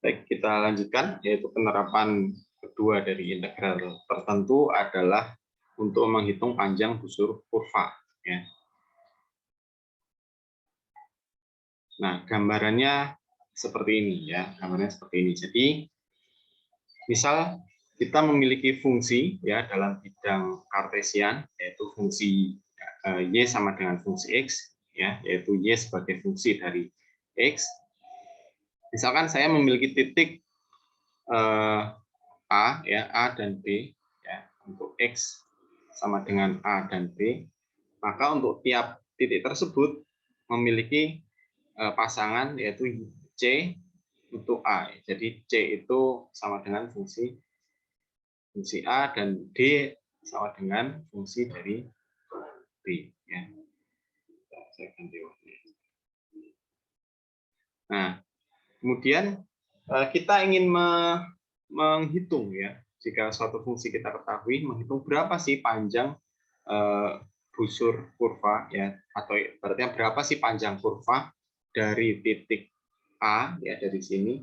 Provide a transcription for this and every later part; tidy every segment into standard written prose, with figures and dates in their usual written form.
Baik, kita lanjutkan, yaitu penerapan kedua dari integral tertentu adalah untuk menghitung panjang busur kurva. Ya. Nah, gambarannya seperti ini ya, gambarannya seperti ini. Jadi, misal kita memiliki fungsi ya dalam bidang kartesian, yaitu fungsi y sama dengan fungsi x, ya, yaitu y sebagai fungsi dari x. Misalkan saya memiliki titik A ya, A dan B ya, untuk X sama dengan A dan B, maka untuk tiap titik tersebut memiliki pasangan yaitu C untuk A. Jadi C itu sama dengan fungsi A dan D sama dengan fungsi dari B ya. Saya ganti warna. Nah, kemudian kita ingin menghitung ya, jika suatu fungsi kita ketahui, menghitung berapa sih panjang busur kurva ya, atau berarti berapa sih panjang kurva dari titik A ya, dari sini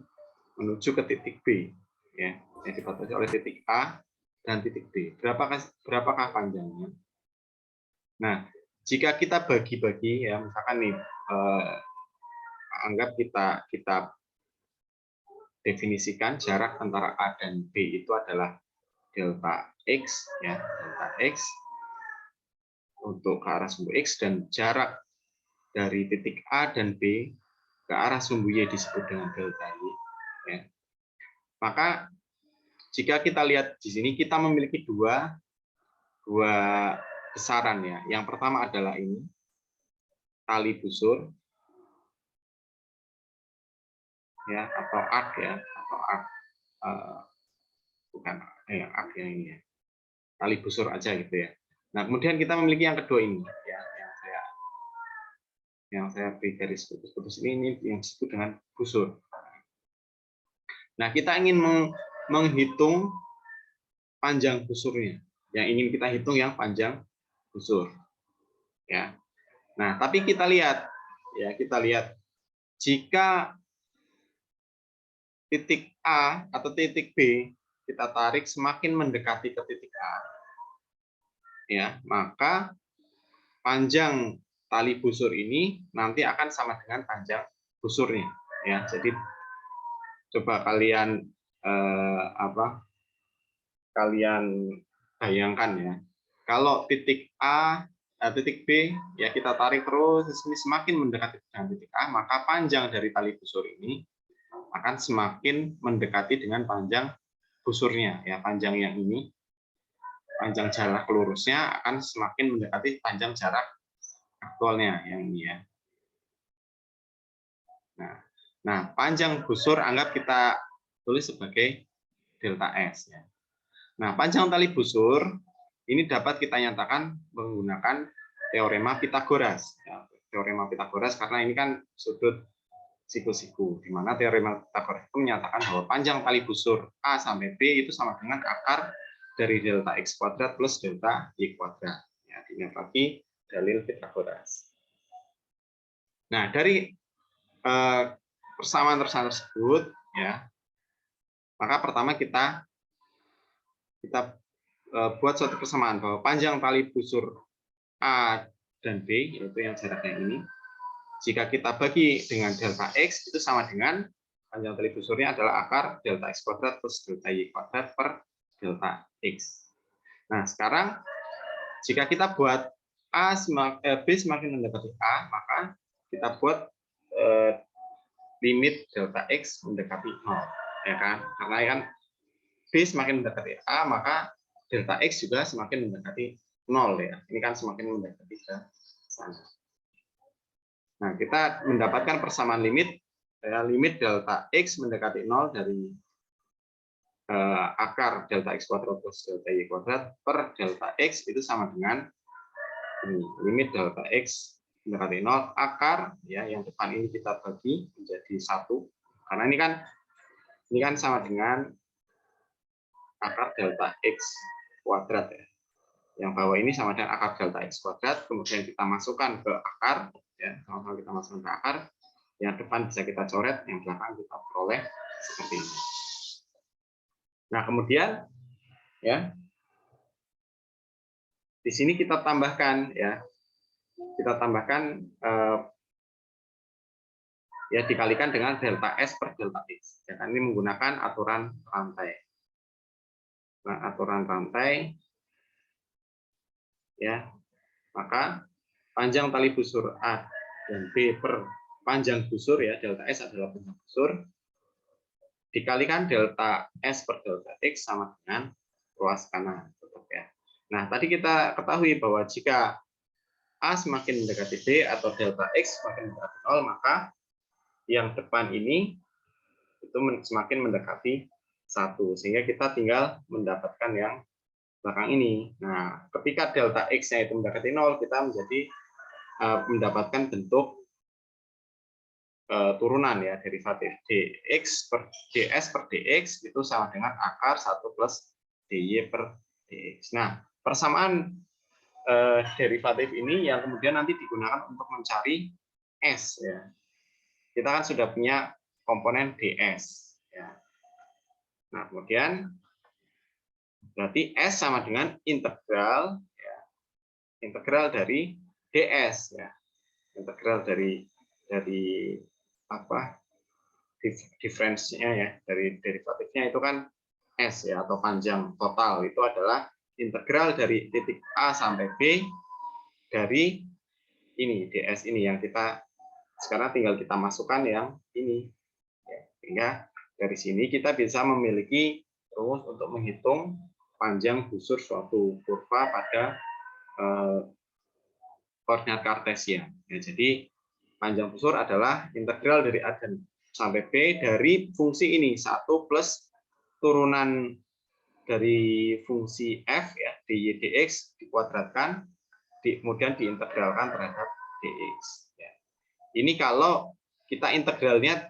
menuju ke titik B ya, yang dibatasi oleh titik A dan titik B. Berapakah panjangnya? Nah, jika kita bagi-bagi ya, misalkan nih anggap kita definisikan jarak antara A dan B itu adalah delta X ya, delta X untuk ke arah sumbu X, dan jarak dari titik A dan B ke arah sumbu Y disebut dengan delta Y ya. Maka jika kita lihat di sini, kita memiliki dua besaran ya. Yang pertama adalah ini tali busur ya, atau arc ya, atau arc bukan arc yang ini ya, tali busur aja gitu ya. Nah, kemudian kita memiliki yang kedua ini ya, yang saya beri garis putus-putus ini yang disebut dengan busur. Nah, kita ingin menghitung panjang busurnya. Yang ingin kita hitung yang panjang busur. Ya. Nah, tapi kita lihat jika titik A atau titik B kita tarik semakin mendekati ke titik A, ya, maka panjang tali busur ini nanti akan sama dengan panjang busurnya. Ya, jadi coba kalian kalian bayangkan ya, kalau titik A, titik B ya kita tarik terus, ini semakin mendekati dengan titik A, maka panjang dari tali busur ini akan semakin mendekati dengan panjang busurnya ya, panjang yang ini, panjang jarak lurusnya akan semakin mendekati panjang jarak aktualnya yang ini ya. Nah, panjang busur anggap kita tulis sebagai delta S ya. Nah, panjang tali busur ini dapat kita nyatakan menggunakan teorema Pitagoras. Ya, teorema Pitagoras karena ini kan sudut siku-siku, di mana teorema Pitagoras itu menyatakan bahwa panjang tali busur A sampai B itu sama dengan akar dari delta X kuadrat plus delta Y kuadrat. Ya, ini lagi dalil Pitagoras. Nah, dari persamaan tersebut, ya, maka pertama kita buat suatu persamaan bahwa panjang tali busur A dan B, yaitu yang jaraknya ini, jika kita bagi dengan delta X, itu sama dengan panjang tali busurnya adalah akar delta X kuadrat plus delta Y kuadrat per delta X. Nah, sekarang jika kita buat B semakin mendekati A, maka kita buat limit delta X mendekati 0. Ya kan? Karena kan B semakin mendekati A, maka delta X juga semakin mendekati 0 ya. Ini kan semakin mendekati ke sana. Nah, kita mendapatkan persamaan limit ya, limit delta X mendekati 0 dari akar delta X kuadrat plus delta Y kuadrat per delta X itu sama dengan ini, limit delta X mendekati 0 akar ya, yang depan ini kita bagi menjadi 1 karena ini kan sama dengan akar delta X kuadrat ya. Yang bawah ini sama dengan akar delta X kuadrat, kemudian kita masukkan ke akar ya, sama-sama kita masukkan ke akar, Yang depan bisa kita coret, yang belakang kita peroleh seperti ini. Nah, kemudian ya di sini kita tambahkan ya, ya dikalikan dengan delta S per delta X. Ya, ini menggunakan aturan rantai. Nah, aturan rantai ya, maka panjang tali busur A dan B per panjang busur ya, delta S adalah panjang busur, dikalikan delta S per delta X sama dengan ruas kanan. Ya. Nah, tadi kita ketahui bahwa jika A semakin mendekati B atau delta X semakin mendekati 0, maka yang depan ini itu semakin mendekati 1, sehingga kita tinggal mendapatkan yang belakang ini. Nah, ketika delta X-nya itu mendekati 0, kita mendapatkan bentuk turunan ya, derivatif dx per ds per dx itu sama dengan akar 1 plus dy per dx. Nah, persamaan derivatif ini yang kemudian nanti digunakan untuk mencari s ya. Kita kan sudah punya komponen ds ya. Nah, kemudian berarti s sama dengan integral ya, integral dari ds ya. Integral dari apa? Diferensinya ya, dari derivatifnya itu kan S ya, atau panjang total itu adalah integral dari titik A sampai B dari ini ds ini yang kita sekarang tinggal kita masukkan yang ini ya, sehingga dari sini kita bisa memiliki rumus untuk menghitung panjang busur suatu kurva pada koordinat kartesian ya. Jadi panjang busur adalah integral dari A dan sampai B dari fungsi ini 1 plus turunan dari fungsi f ya dy dx dikuadratkan kemudian diintegralkan terhadap dx ya. Ini kalau kita integralnya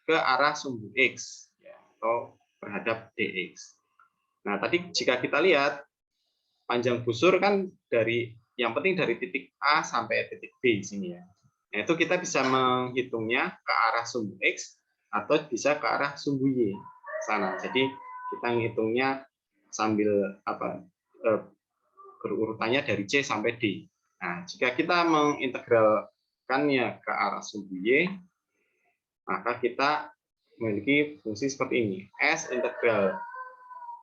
ke arah sumbu x ya, atau terhadap dx. Nah, tadi jika kita lihat panjang busur kan dari yang penting dari titik A sampai titik B di sini ya. Nah, itu kita bisa menghitungnya ke arah sumbu X atau bisa ke arah sumbu Y sana. Jadi kita menghitungnya sambil berurutannya dari C sampai D. Nah, jika kita mengintegralkannya ke arah sumbu Y, maka kita memiliki fungsi seperti ini. S integral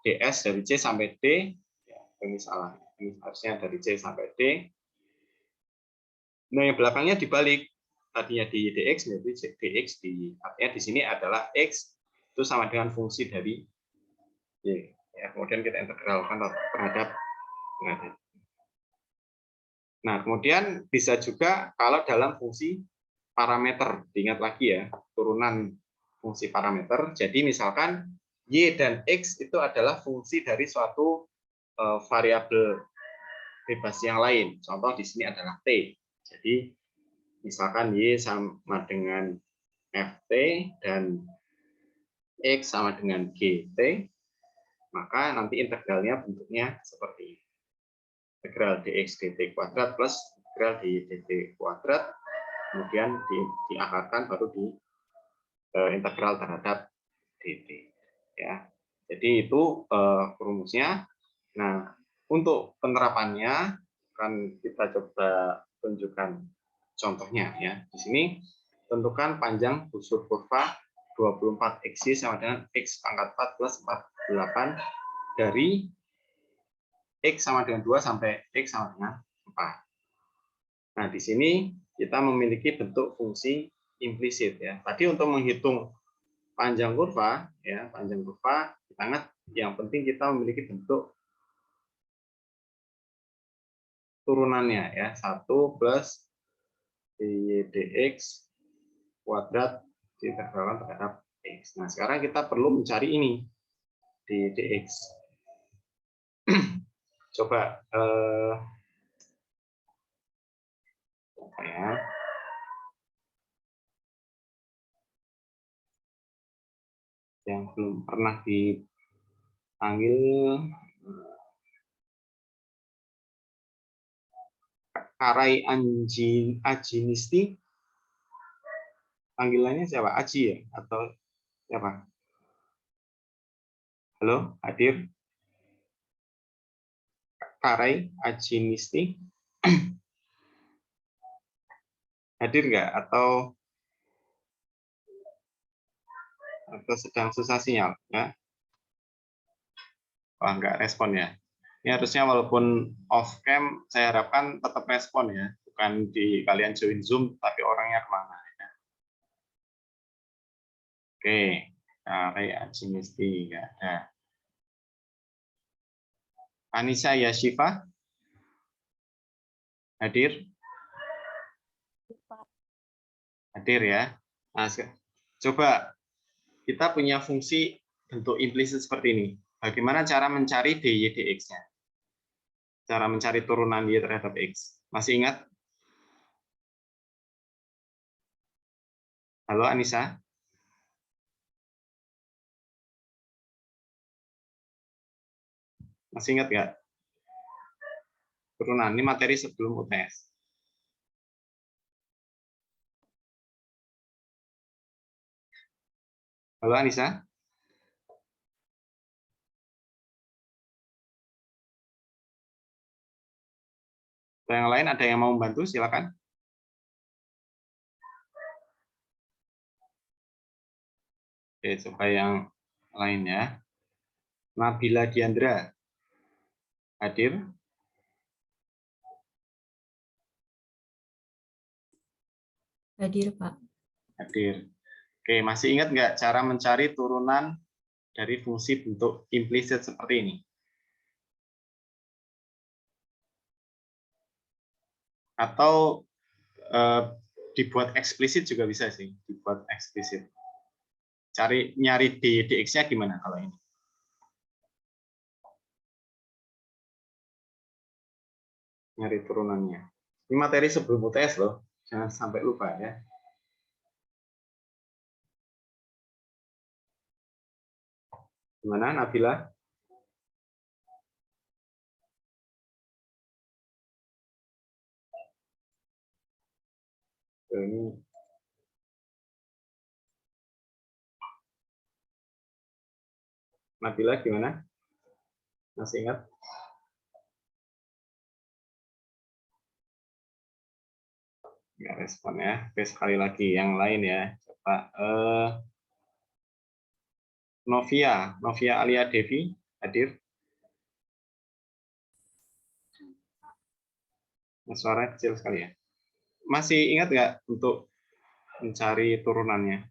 ds dari C sampai D, ya, ini salah. Ini harusnya dari C sampai D. Nah, yang belakangnya dibalik. Tadinya di dx menjadi dx di artinya di sini adalah x itu sama dengan fungsi dari y. Ya, kemudian kita integralkan terhadap. Nah, kemudian bisa juga kalau dalam fungsi parameter, diingat lagi ya, turunan fungsi parameter. Jadi misalkan y dan x itu adalah fungsi dari suatu variabel bebas yang lain. Contoh di sini adalah t. Jadi misalkan y sama dengan ft dan x sama dengan gt, maka nanti integralnya bentuknya seperti ini. Integral dx dt kuadrat plus integral dy dt kuadrat, kemudian diakarkan baru di integral terhadap dt. Ya, jadi itu rumusnya. Nah, untuk penerapannya kan kita coba tunjukkan contohnya ya. Di sini tentukan panjang busur kurva 24 x sama dengan x pangkat 4 plus 48 dari x sama dengan 2 sampai x sama dengan 4. Nah, di sini kita memiliki bentuk fungsi implisit ya. Tadi untuk menghitung panjang kurva ya, panjang kurva kita ingat yang penting kita memiliki bentuk turunannya ya, 1 plus dy dx kuadrat diintegralkan terhadap x. Nah, sekarang kita perlu mencari ini di dx. Coba apa ya? Yang belum pernah dipanggil Karai Ajinisti. Panggilannya siapa? Aji ya? Atau siapa? Halo, hadir? Karai, Aji Nisti? Hadir nggak? Atau sedang susah sinyal? Ya? Wah, nggak respon ya? Ini harusnya walaupun off cam, saya harapkan tetap respon ya. Bukan di kalian join Zoom, tapi orangnya kemana. Ya. Oke, Karai, Aji Nisti, nggak ada. Anissa Yashifa? Hadir? Hadir ya. Nah, coba kita punya fungsi bentuk implisit seperti ini. Bagaimana cara mencari dy dx-nya? Cara mencari turunan y terhadap x. Masih ingat? Halo Anissa? Masih ingat nggak? Turunan, ini materi sebelum UTS. Halo Anissa? Yang lain ada yang mau membantu, silakan. Oke, coba yang lain ya. Nabila Diandra. Hadir? Hadir, Pak. Hadir. Oke, masih ingat nggak cara mencari turunan dari fungsi bentuk implisit seperti ini? Atau dibuat eksplisit juga bisa sih, dibuat eksplisit. Nyari dy dx-nya gimana kalau ini? Nyari turunannya. Ini materi sebelum UTS loh, jangan sampai lupa ya. Gimana Nabila? Ini Nabila gimana? Masih ingat? Nggak respon ya. Oke, sekali lagi yang lain ya. Coba Novia Alia Devi hadir. Suara kecil sekali ya. Masih ingat nggak untuk mencari turunannya?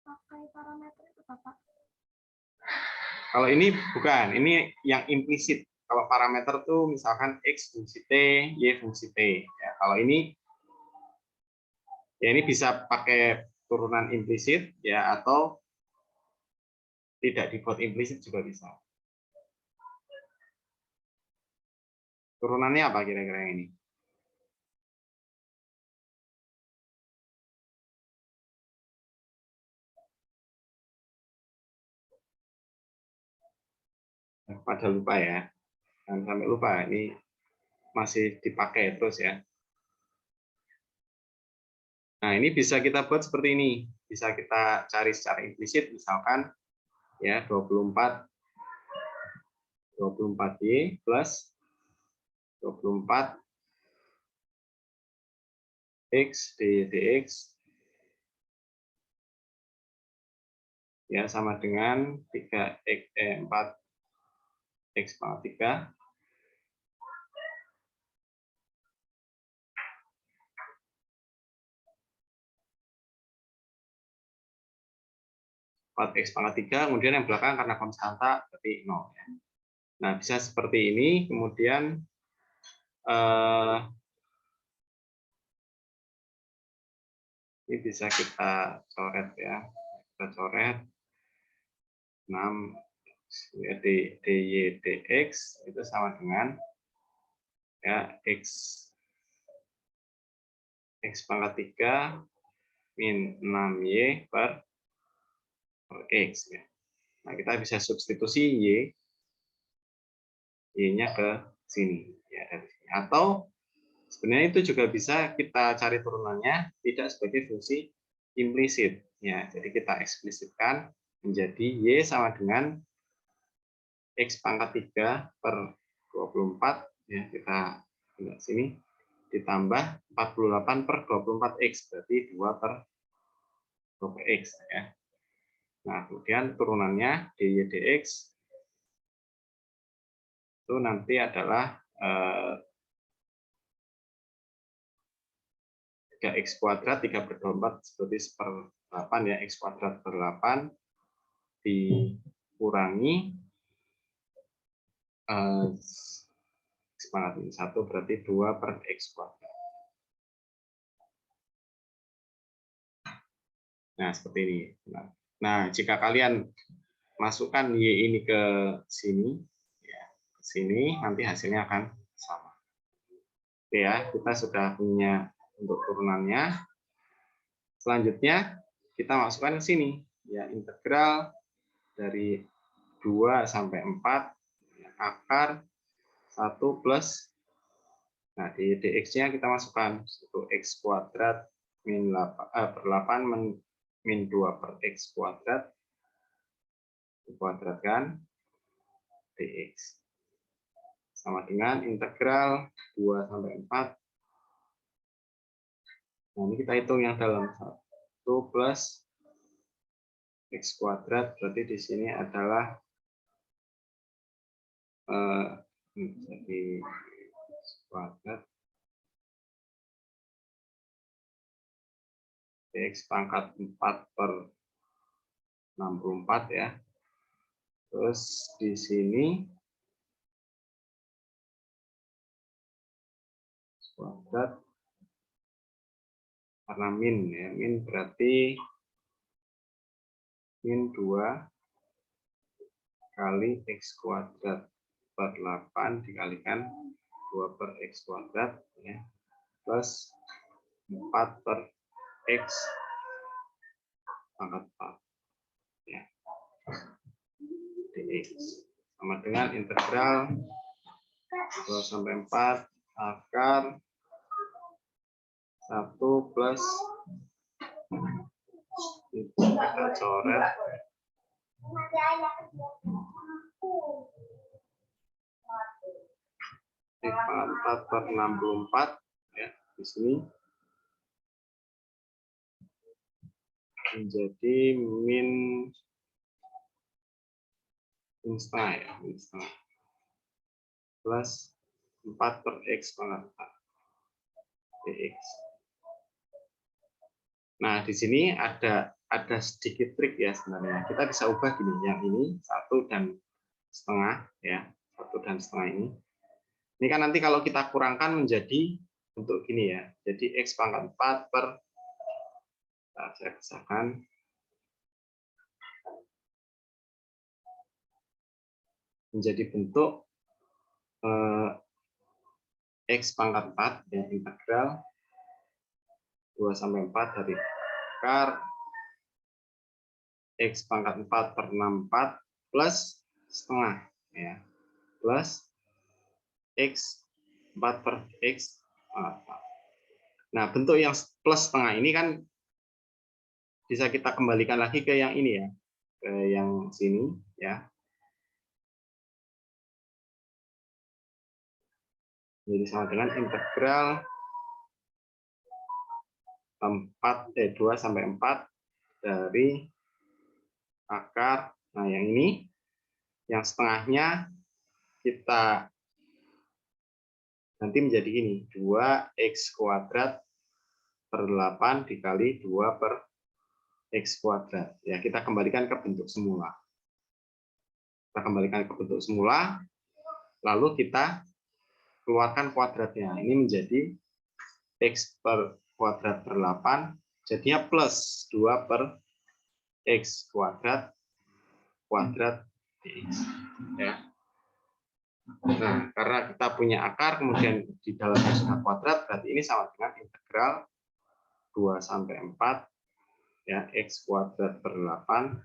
Pakai parameter itu, Bapak. Kalau ini bukan, ini yang implisit. Kalau parameter tuh misalkan X fungsi T, Y fungsi T. Ya, kalau ini, ya ini bisa pakai turunan implisit, ya atau tidak dibuat implisit juga bisa. Turunannya apa kira-kira ini? Pada lupa ya, jangan sampai lupa. Ini masih dipakai terus ya. Nah, ini bisa kita buat seperti ini. Bisa kita cari secara implisit, misalkan ya 24Y plus 24X dx ya sama dengan 4X pangkat 3 4X pangkat 3, kemudian yang belakang karena konstanta berarti 0. Ya. Nah, bisa seperti ini, kemudian ini bisa kita coret ya. Kita coret 6 dy dx itu sama dengan ya x pangkat 3 min 6y per x ya. Nah, kita bisa substitusi y-nya ke sini ya dari sini. Atau Sebenarnya itu juga bisa kita cari turunannya tidak sebagai fungsi implisit. Ya, jadi kita eksplisitkan menjadi Y sama dengan X pangkat 3 per 24. Ya, kita lihat sini. Ditambah 48 per 24X. Berarti 2 per 2X. Ya. Nah, kemudian turunannya dy dx itu nanti adalah 3x kuadrat 3 per 24 seperti 1/8 ya, x kuadrat per 8 dikurangi x pangkat 1 berarti 2 per x kuadrat. Nah, seperti ini. Nah, jika kalian masukkan y ini ke sini, ya, ke sini nanti hasilnya akan sama. Oke ya, kita sudah punya untuk turunannya. Selanjutnya kita masukkan ke sini, ya, integral dari 2 sampai 4 ya, akar 1 plus, nah di dx-nya kita masukkan 1x kuadrat min 8 per 8 min 2 per x kuadrat dikuadratkan dx sama dengan integral 2 sampai 4. Nah, ini kita hitung yang dalam 1 plus x kuadrat, berarti di sini adalah jadi x kuadrat dx pangkat 4 per 64 ya. Terus di sini kuadrat karena min ya, min berarti min 2 kali x kuadrat per 8 dikalikan 2 per x kuadrat ya, plus 4 per x pangkat 4 ya, dx sama dengan integral 2 sampai 4 akar 1 plus itu kita coret pangkat 4 per 64 ya, di sini menjadi min setengah ya, min setengah plus 4 per x pangkat 4 dx. Nah, di sini ada sedikit trik ya sebenarnya. Kita bisa ubah gini, yang ini 1 dan setengah ya, 1 dan setengah ini. Ini kan nanti kalau kita kurangkan menjadi bentuk gini ya. Jadi x pangkat 4 per, nah, saya pisahkan, menjadi bentuk x pangkat 4 ya, integral 2 sampai 4 dari akar x pangkat 4 per 64 plus setengah ya, plus x 4 per x pangkat 4. Nah, bentuk yang plus setengah ini kan bisa kita kembalikan lagi ke yang ini ya, ke yang sini ya. Jadi sama dengan integral 2 sampai 4 dari akar, nah yang ini, yang setengahnya kita nanti menjadi ini, 2x kuadrat per 8 dikali 2 per x kuadrat. Ya, kita kembalikan ke bentuk semula. Kita kembalikan ke bentuk semula, lalu kita keluarkan kuadratnya. Ini menjadi x per kuadrat per 8, jadinya plus 2 per x kuadrat dx. Ya. Nah, karena kita punya akar, kemudian di dalamnya sudah kuadrat, berarti ini sama dengan integral 2 sampai 4 ya, x kuadrat per 8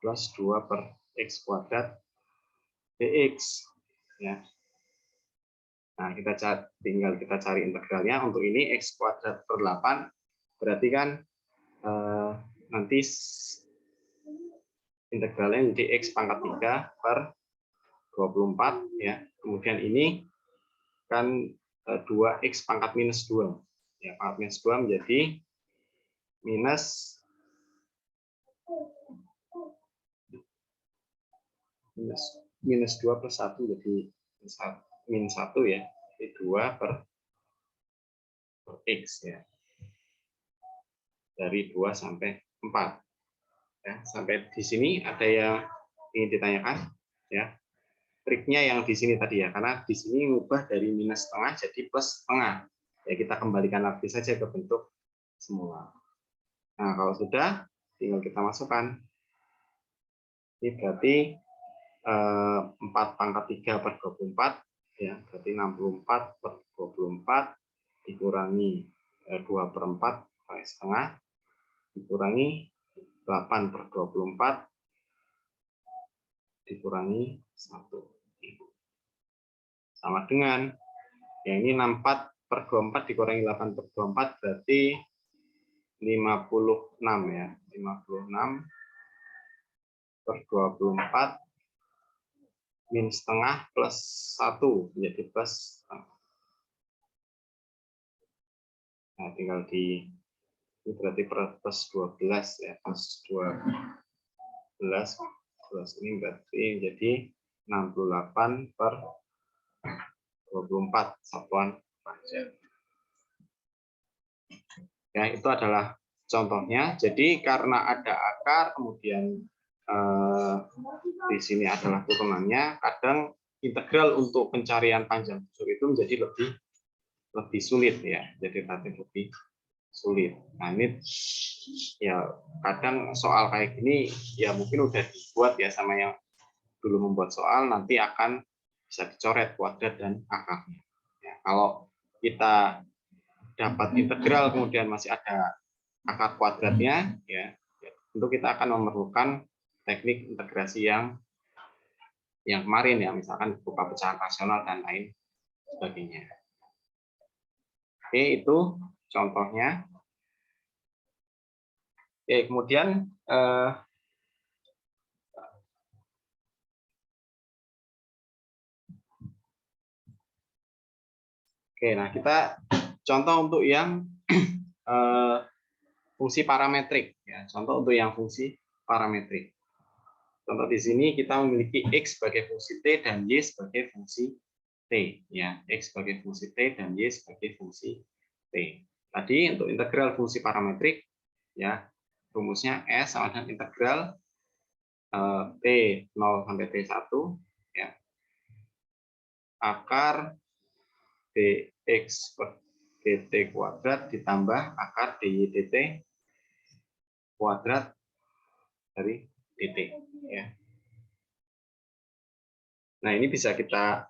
plus 2 per x kuadrat dx ya. Nah, tinggal kita cari integralnya. Untuk ini X kuadrat per 8, berarti kan nanti integralnya jadi X pangkat 3 per 24. Ya. Kemudian ini kan 2X pangkat minus 2. Ya, pangkat minus 2 menjadi minus 2 plus 1 jadi minus 1 ya. Jadi 2 per X ya. Dari 2 sampai 4. Ya, sampai di sini ada yang ingin ditanyakan ya. Triknya yang di sini tadi ya, karena di sini ngubah dari minus setengah jadi plus setengah. Ya, kita kembalikan lagi saja ke bentuk semula. Nah, kalau sudah, tinggal kita masukkan. Ini berarti 4 pangkat 3 per 24, ya, berarti 64 per 24 dikurangi 2 per 4 kali setengah, dikurangi 8 per 24 dikurangi 1. Sama dengan, ya ini 64 per 24 dikurangi 8 per 24 berarti 56 ya. 56 per 24 min setengah plus 1 menjadi plus. Nah, tinggal ini berarti plus 12 ya, plus 12 plus ini berarti jadi 68 per 24 satuan pajak. Ya, itu adalah contohnya. Jadi karena ada akar, kemudian di sini adalah turunannya, kadang integral untuk pencarian panjang busur itu menjadi lebih sulit ya, jadi relatif lebih sulit. Nah, ini ya kadang soal kayak gini ya mungkin udah dibuat ya sama yang dulu membuat soal, nanti akan bisa dicoret kuadrat dan akarnya. Ya, kalau kita dapat integral kemudian masih ada akar kuadratnya, ya tentu kita akan memerlukan teknik integrasi yang kemarin ya, misalkan berupa pecahan rasional dan lain sebagainya. Oke, itu contohnya. Oke, kemudian oke, nah kita contoh untuk yang fungsi parametrik ya, contoh untuk yang fungsi parametrik. Contoh di sini kita memiliki X sebagai fungsi T dan Y sebagai fungsi T. Ya, X sebagai fungsi T dan Y sebagai fungsi T. Tadi untuk integral fungsi parametrik, ya rumusnya S sama dengan integral T 0 sampai T1, ya, akar dx per dt kuadrat ditambah akar dy dt kuadrat dari dt. Ya. Nah, ini bisa kita,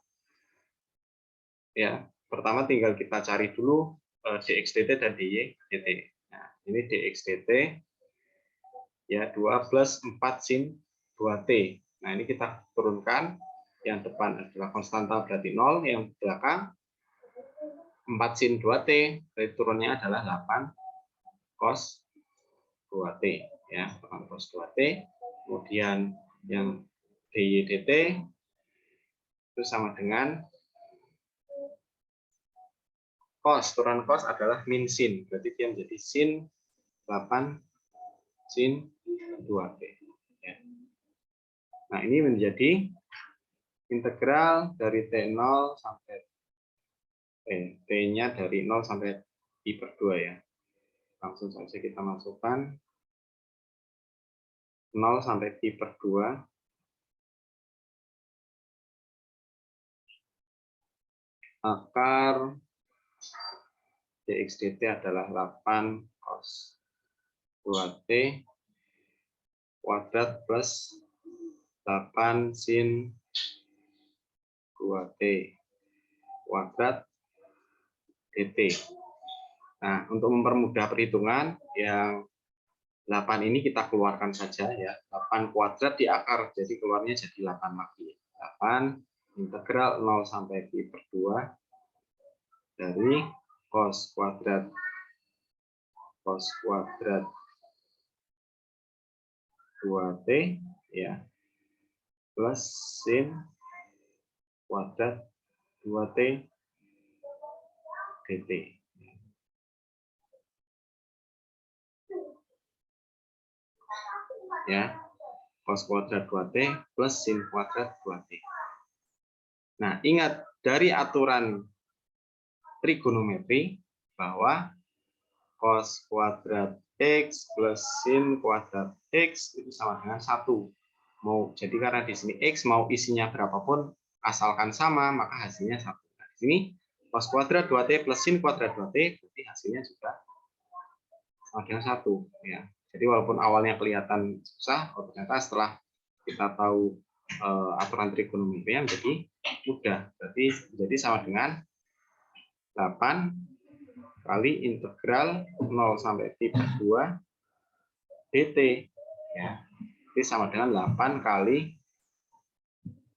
ya pertama tinggal kita cari dulu dx dt dan dy dt. Nah, ini dx dt ya 2 plus 4 sin 2t. Nah, ini kita turunkan, yang depan adalah konstanta berarti 0, yang belakang 4 sin 2t, berarti turunnya adalah 8 cos 2t ya, 8 cos 2t. Kemudian yang dy dt itu sama dengan cos, turunan cos adalah min sin, berarti dia menjadi sin 8 sin 2t. Ya. Nah, ini menjadi integral dari T0 sampai T-nya dari 0 sampai I per 2 ya. Langsung saja kita masukkan 0 sampai I per 2. Akar dx dt adalah 8 cos 2t kuadrat plus 8 sin 2t kuadrat dt. Nah, untuk mempermudah perhitungan, yang 8 ini kita keluarkan saja ya. 8 kuadrat di akar, jadi keluarnya jadi 8 lagi. 8 integral 0 sampai pi per 2 dari cos kuadrat 2t ya plus sin kuadrat 2t dt. Ya, cos kuadrat 2t plus sin kuadrat 2t. Nah, ingat dari aturan trigonometri bahwa cos kuadrat x plus sin kuadrat x itu sama dengan 1. Jadi karena di sini x mau isinya berapapun asalkan sama, maka hasilnya 1. Nah, di sini cos kuadrat 2t plus sin kuadrat 2t berarti hasilnya juga sama dengan 1 ya. Jadi walaupun awalnya kelihatan susah, ternyata setelah kita tahu aturan trigonometri yang jadi mudah. Berarti jadi sama dengan 8 kali integral 0 sampai pi per 2 dt ya. Ini sama dengan 8 kali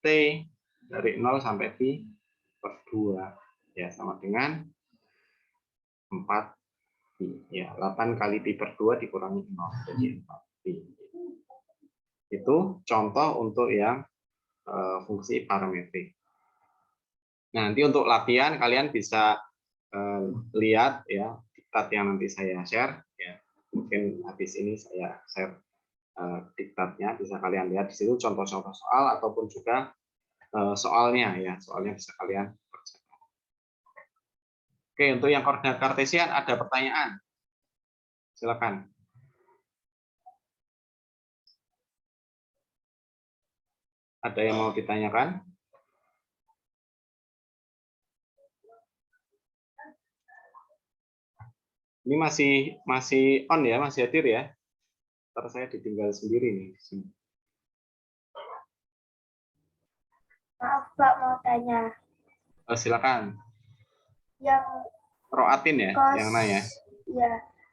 t dari 0 sampai pi per 2 ya, sama dengan 4 pi ya. 8 kali pi per 2 dikurangi 0 jadi 4 pi. Itu contoh untuk yang fungsi parametrik. Nah, nanti untuk latihan kalian bisa lihat ya diktat yang nanti saya share ya. Mungkin habis ini saya share diktatnya, bisa kalian lihat di situ contoh-contoh soal ataupun juga soalnya ya, soalnya bisa kalian kerjakan. Oke, untuk yang koordinat kartesian ada pertanyaan? Silakan. Ada yang mau ditanyakan? Ini masih on ya, masih hadir ya. Ntar saya ditinggal sendiri nih di sini. Maaf Pak, mau tanya. Silakan. Yang Roatin ya, cos, yang nanya. ya.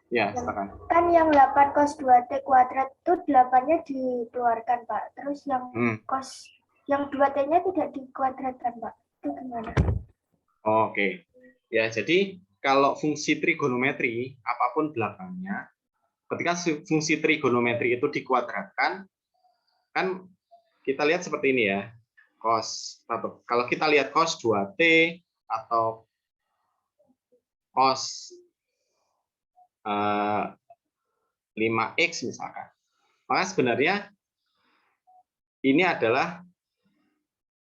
Ya, silakan. Kan yang 8 cos 2t kuadrat itu 8-nya dikeluarkan Pak. Terus yang cos yang 2t-nya tidak dikuadratkan Pak. Itu gimana? Oke. Ya, jadi kalau fungsi trigonometri apapun belakangnya, ketika fungsi trigonometri itu dikuadratkan, kan kita lihat seperti ini ya. Cos, kalau kita lihat cos 2t atau cos 5x misalkan, maka sebenarnya ini adalah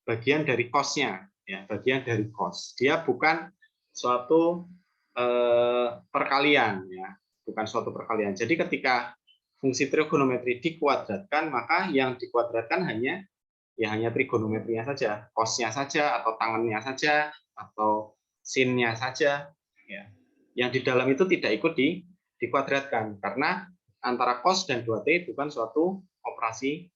bagian dari cosnya, ya, bagian dari cos. Dia bukan suatu perkalian, ya, bukan suatu perkalian. Jadi ketika fungsi trigonometri dikuadratkan, maka yang dikuadratkan hanya trigonometrinya saja, cosnya saja, atau tangannya saja, atau sinnya saja. Ya. Yang di dalam itu tidak ikut dikuadratkan, karena antara cos dan 2t bukan suatu operasi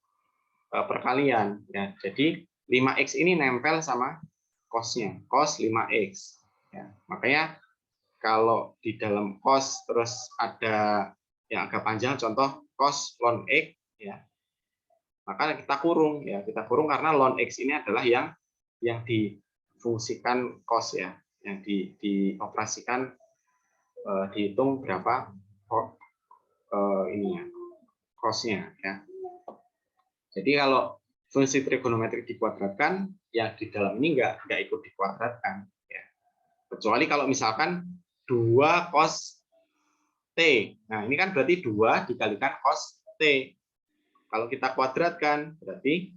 perkalian. Ya. Jadi 5x ini nempel sama cosnya, cos 5x. Ya. Makanya kalau di dalam cos terus ada yang agak panjang, contoh cos ln x, ya, maka kita kurung ya, karena ln x ini adalah yang difungsikan cos ya, yang dioperasikan, dihitung berapa ininya cosnya ya. Jadi kalau fungsi trigonometri dikuadratkan, yang di dalam ini nggak ikut dikuadratkan ya. Kecuali kalau misalkan 2 cos T. Nah, ini kan berarti 2 dikalikan cos T. Kalau kita kuadratkan, berarti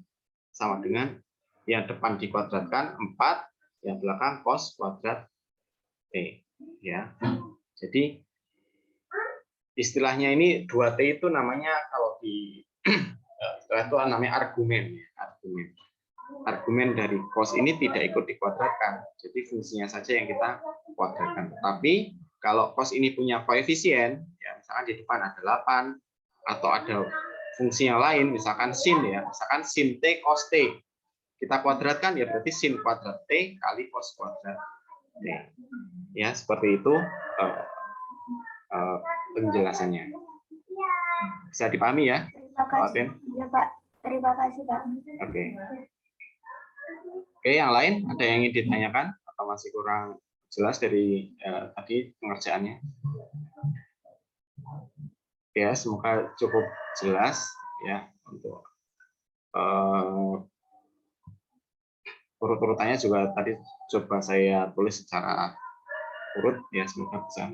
sama dengan yang depan dikuadratkan 4, yang belakang cos kuadrat T. Ya. Jadi, istilahnya ini 2T itu namanya, kalau di istilah itu namanya argumen. Argumen dari cos ini tidak ikut dikuadratkan. Jadi fungsinya saja yang kita kuadratkan. Tapi kalau cos ini punya koefisien, ya misalkan di depan ada 8 atau ada fungsinya lain, misalkan sin ya, misalkan sin t cos t. Kita kuadratkan ya berarti sin kuadrat t kali cos kuadrat t. Ya, seperti itu penjelasannya. Bisa dipahami ya? Terima kasih. Ya Pak, terima kasih Pak. Oke. Oke, yang lain ada yang ingin ditanyakan atau masih kurang jelas dari tadi pengerjaannya? Ya, semoga cukup jelas ya untuk urut-urutannya juga tadi coba saya tulis secara urut ya, semoga bisa.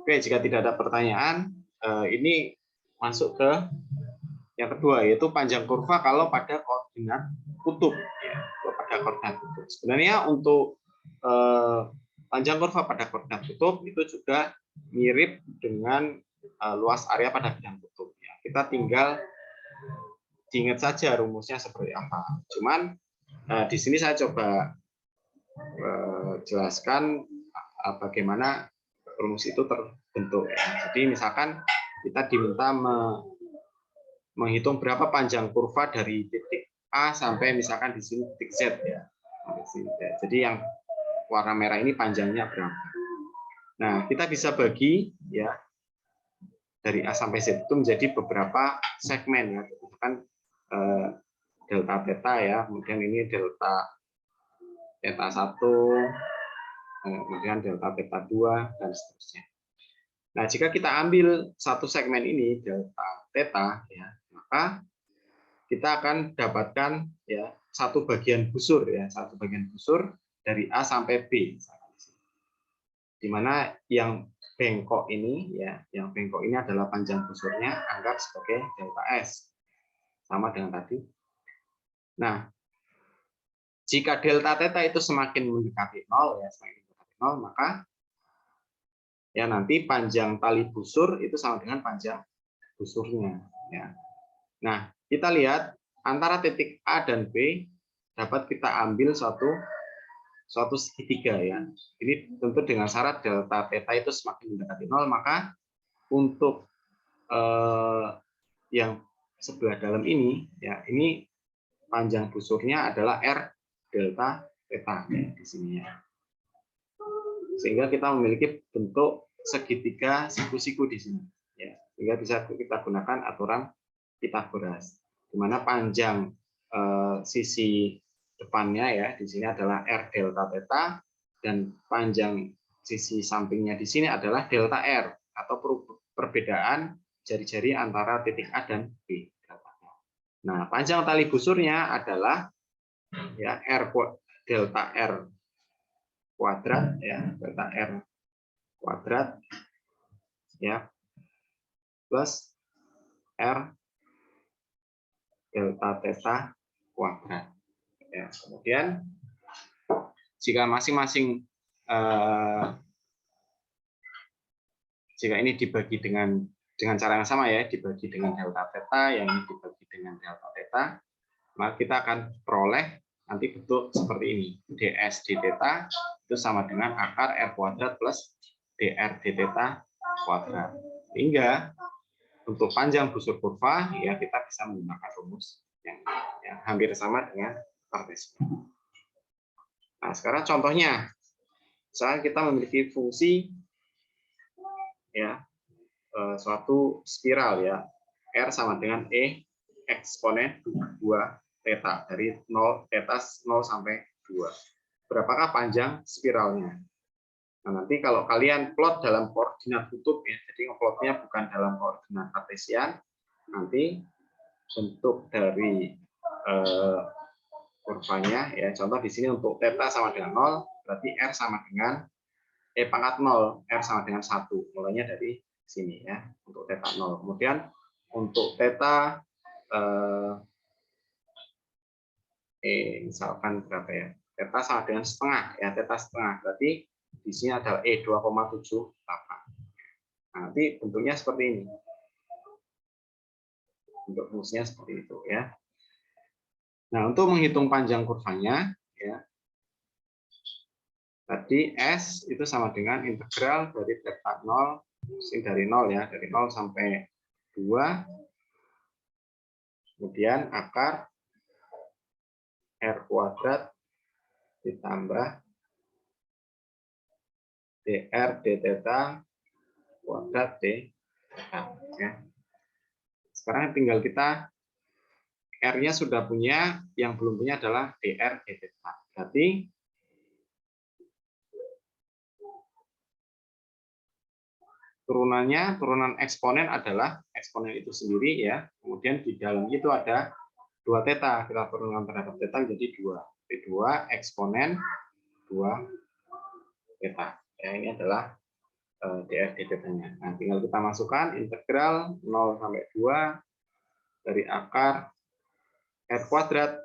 Oke, jika tidak ada pertanyaan, ini masuk ke yang kedua, yaitu panjang kurva kalau pada koordinat kutub ya, pada koordinat kutub. Sebenarnya untuk panjang kurva pada koordinat kutub itu juga mirip dengan luas area pada bidang kutub ya. Kita tinggal diingat saja rumusnya seperti apa. Cuman di sini saya coba jelaskan bagaimana rumus itu terbentuk ya. Jadi misalkan kita diminta menghitung berapa panjang kurva dari titik A sampai misalkan di sini titik Z ya. Jadi yang warna merah ini panjangnya berapa. Nah, kita bisa bagi ya dari A sampai Z itu menjadi beberapa segmen ya. Kan delta theta ya, kemudian ini delta theta 1, kemudian delta theta 2 dan seterusnya. Nah, jika kita ambil satu segmen ini delta theta ya, maka kita akan dapatkan ya satu bagian busur ya, satu bagian busur dari A sampai B. Di mana yang bengkok ini ya, yang bengkok ini adalah panjang busurnya, anggap sebagai delta S. Sama dengan tadi. Nah, jika delta theta itu semakin mendekati 0 ya, semakin mendekati 0, maka ya nanti panjang tali busur itu sama dengan panjang busurnya ya. Nah, kita lihat antara titik A dan B dapat kita ambil suatu segitiga ya. Ini tentu dengan syarat delta theta itu semakin mendekati 0, maka untuk yang sebelah dalam ini ya, ini panjang busurnya adalah R delta theta ya, di sini ya. Sehingga kita memiliki bentuk segitiga siku-siku di sini ya. Sehingga bisa kita gunakan aturan Pythagoras, di mana panjang sisi depannya ya di sini adalah R delta theta dan panjang sisi sampingnya di sini adalah delta R atau perbedaan jari-jari antara titik A dan B. Nah, panjang tali busurnya adalah ya delta R kuadrat ya, delta R kuadrat ya plus R delta theta kuadrat. Ya, kemudian jika masing-masing jika ini dibagi dengan cara yang sama ya, dibagi dengan delta theta, yang ini dibagi dengan delta theta, maka kita akan peroleh nanti bentuk seperti ini. ds d theta itu sama dengan akar R kuadrat plus dr d theta kuadrat. Sehingga untuk panjang busur kurva ya kita bisa menggunakan rumus yang hampir sama dengan Kartesian. Nah, sekarang contohnya, misalnya kita memiliki fungsi ya suatu spiral ya, R sama dengan E eksponen 2 theta, dari 0 theta 0 sampai 2. Berapakah panjang spiralnya? Nah, nanti kalau kalian plot dalam koordinat kutub ya, jadi plotnya bukan dalam koordinat Kartesian, nanti bentuk dari kurvanya ya, contoh di sini untuk theta sama dengan 0, berarti R sama dengan pangkat 0, R sama dengan 1, mulainya dari sini ya, untuk theta 0. Kemudian untuk theta misalkan berapa ya, theta sama dengan setengah ya, theta setengah, berarti di sini adalah 2,78. Nah, nanti bentuknya seperti ini, bentuk fungsinya seperti itu ya. Nah, untuk menghitung panjang kurvanya ya, tadi S itu sama dengan integral dari theta 0, dari 0 ya, dari 0 sampai 2, kemudian akar R kuadrat ditambah dr d theta kuadrat d theta ya. Sekarang tinggal kita R-nya sudah punya, yang belum punya adalah dr d theta. Berarti turunan eksponen adalah eksponen itu sendiri ya. Kemudian di dalam itu ada 2 theta. Kita turunkan terhadap theta jadi 2. P2 eksponen 2 theta. Ya, ini adalah dr dθ-nya. Nah, tinggal kita masukkan integral 0 sampai 2 dari akar r kuadrat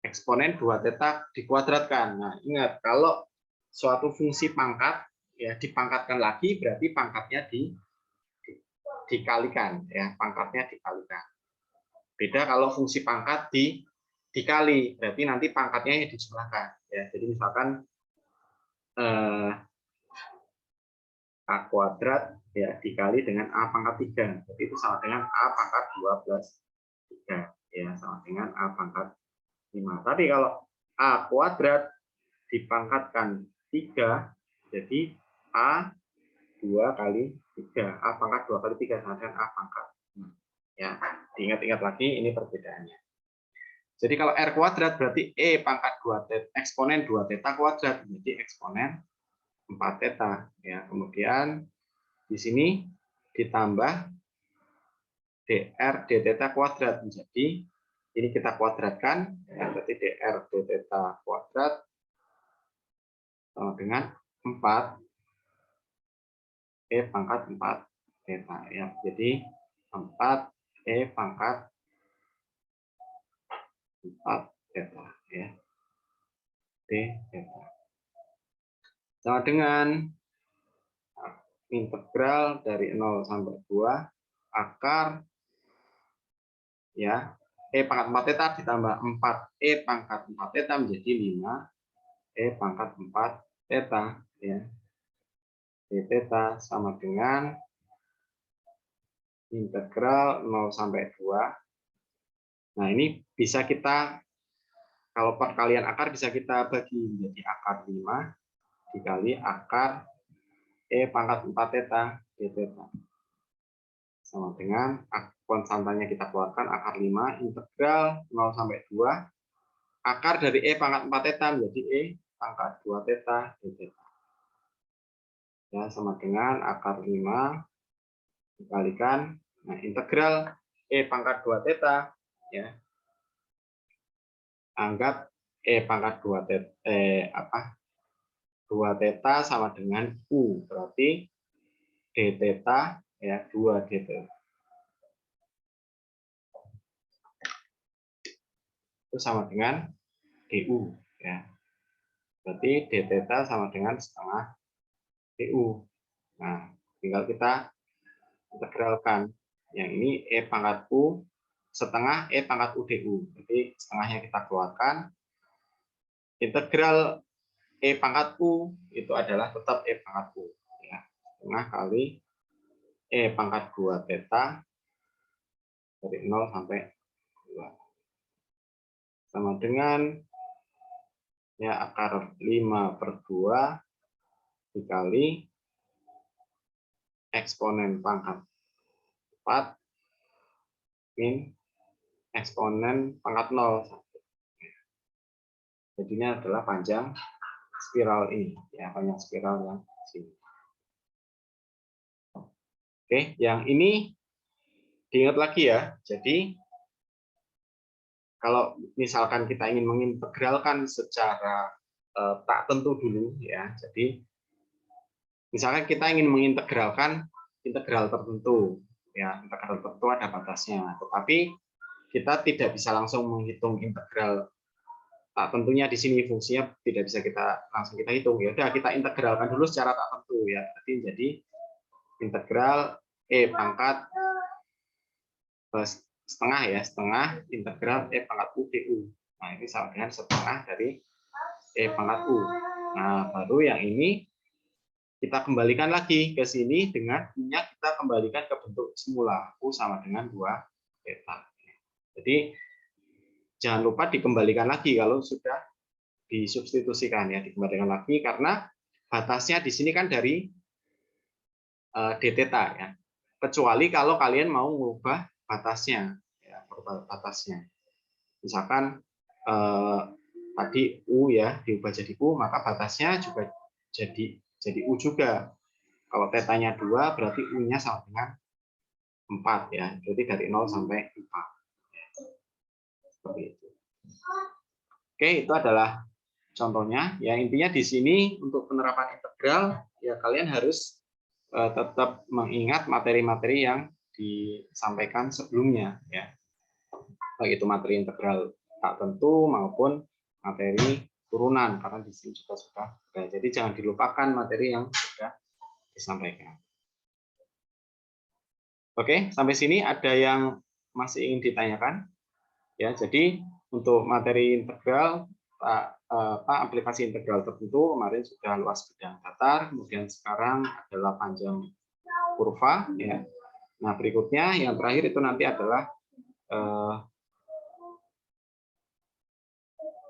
eksponen 2 theta dikuadratkan. Nah, ingat kalau suatu fungsi pangkat ya dipangkatkan lagi berarti pangkatnya dikalikan ya, pangkatnya dikalikan. Beda kalau fungsi pangkat dikali, berarti nanti pangkatnya yang dijumlahkan ya. Jadi misalkan a kuadrat ya dikali dengan a pangkat 3. Jadi itu sama dengan a pangkat 2 plus 3 ya, sama dengan a pangkat 5. Tapi kalau a kuadrat dipangkatkan 3 jadi a 2 kali 3, a pangkat 2 kali 3 sama dengan a pangkat 5. Ya, diingat-ingat lagi ini perbedaannya. Jadi kalau r kuadrat berarti e pangkat 2 theta eksponen 2 theta kuadrat, jadi eksponen 4 theta ya. Kemudian di sini ditambah dr d theta kuadrat, jadi ini kita kuadratkan ya, berarti dr d theta kuadrat sama dengan 4 e pangkat 4 theta ya. Jadi 4 e pangkat 4 theta ya. D theta. Sama dengan integral dari 0 sampai 2 akar ya e pangkat 4 theta ditambah 4 e pangkat 4 theta menjadi 5 e pangkat 4 theta ya. D theta sama dengan integral 0 sampai 2. Nah, ini bisa kita kalau perkalian akar bisa kita bagi menjadi akar 5 dikali akar e pangkat 4 theta d theta. Sama dengan konstantanya kita keluarkan akar 5 integral 0 sampai 2 akar dari e pangkat 4 theta menjadi e pangkat 2 theta d theta. Ya, sama dengan akar 5 dikalikan integral e pangkat 2 theta ya. Anggap e pangkat 2 theta 2 theta sama dengan u, berarti d theta ya 2 d theta. Itu sama dengan du ya. Berarti d theta sama dengan setengah du. Nah, tinggal kita integralkan. Yang ini e pangkat u setengah e pangkat u du. Jadi setengahnya kita keluarkan. Integral e pangkat u itu adalah tetap e pangkat u ya. Setengah kali e pangkat 2 theta dari 0 sampai 2. Sama dengan ya akar 5/2 dikali eksponen pangkat 4 min eksponen pangkat 0. Jadinya adalah panjang spiral ini ya, panjang spiral yang sini. Oke, yang ini diingat lagi ya. Jadi kalau misalkan kita ingin mengintegralkan secara tak tentu dulu ya. Jadi misalkan kita ingin mengintegralkan integral tertentu ya, integral tertentu ada batasnya, tetapi kita tidak bisa langsung menghitung integral tak tentunya di sini, fungsinya tidak bisa kita langsung kita hitung. Ya udah kita integralkan dulu secara tak tentu ya. Berarti jadi integral e pangkat setengah ya, setengah integral e pangkat u du. Nah, ini sama dengan setengah dari e pangkat u. Nah, baru yang ini kita kembalikan lagi ke sini dengan u-nya kita kembalikan ke bentuk semula, u sama dengan 2 theta. Jadi jangan lupa dikembalikan lagi kalau sudah disubstitusikan ya, dikembalikan lagi karena batasnya di sini kan dari d theta ya. Kecuali kalau kalian mau mengubah batasnya ya, batasnya. Misalkan tadi u ya diubah jadi u, maka batasnya juga jadi u juga. Kalau tetanya 2 berarti U-nya sama dengan 4 ya. Jadi dari 0 sampai 4. Seperti itu. Oke, itu adalah contohnya. Ya, intinya di sini untuk penerapan integral ya kalian harus tetap mengingat materi-materi yang disampaikan sebelumnya ya. Baik itu materi integral tak tentu maupun materi turunan karena di sini juga sudah ada. Jadi jangan dilupakan materi yang sudah disampaikan. Oke, sampai sini ada yang masih ingin ditanyakan? Ya, jadi untuk materi integral aplikasi integral tertentu kemarin sudah luas bidang datar, kemudian sekarang adalah panjang kurva ya. Nah, berikutnya yang terakhir itu nanti adalah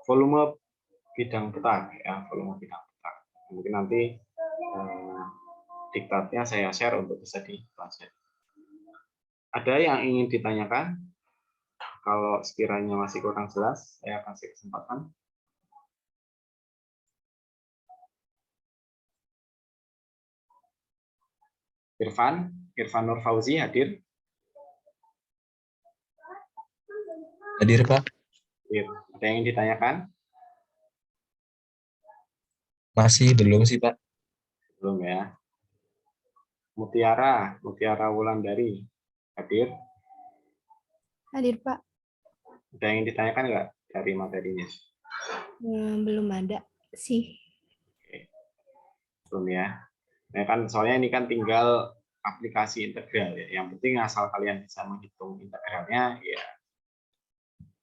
volume bidang petak ya, volume bidang petak. Mungkin nanti diktatnya saya share untuk bisa dipelajari. Ada yang ingin ditanyakan? Kalau sekiranya masih kurang jelas, saya kasih kesempatan. Irfan Nur Fauzi hadir? Hadir, Pak. Ada yang ingin ditanyakan? Masih belum sih, Pak. Belum ya. Mutiara Wulandari hadir? Hadir, Pak. Ada yang ingin ditanyakan nggak dari materinya? Belum ada sih. Oke. Belum ya. Nah, kan soalnya ini kan tinggal aplikasi integral ya. Yang penting asal kalian bisa menghitung integralnya ya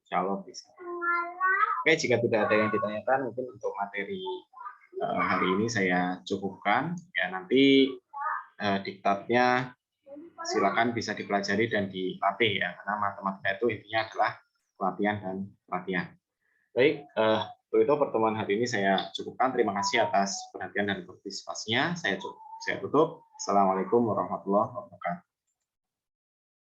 insya Allah bisa. Oke, jika tidak ada yang ditanyakan mungkin untuk materi hari ini saya cukupkan ya. Nanti diktatnya silakan bisa dipelajari dan dilatih ya, karena matematika itu intinya adalah pelatihan dan pelatihan. Baik, untuk itu pertemuan hari ini saya cukupkan. Terima kasih atas perhatian dan partisipasinya. Saya tutup. Assalamualaikum warahmatullahi wabarakatuh.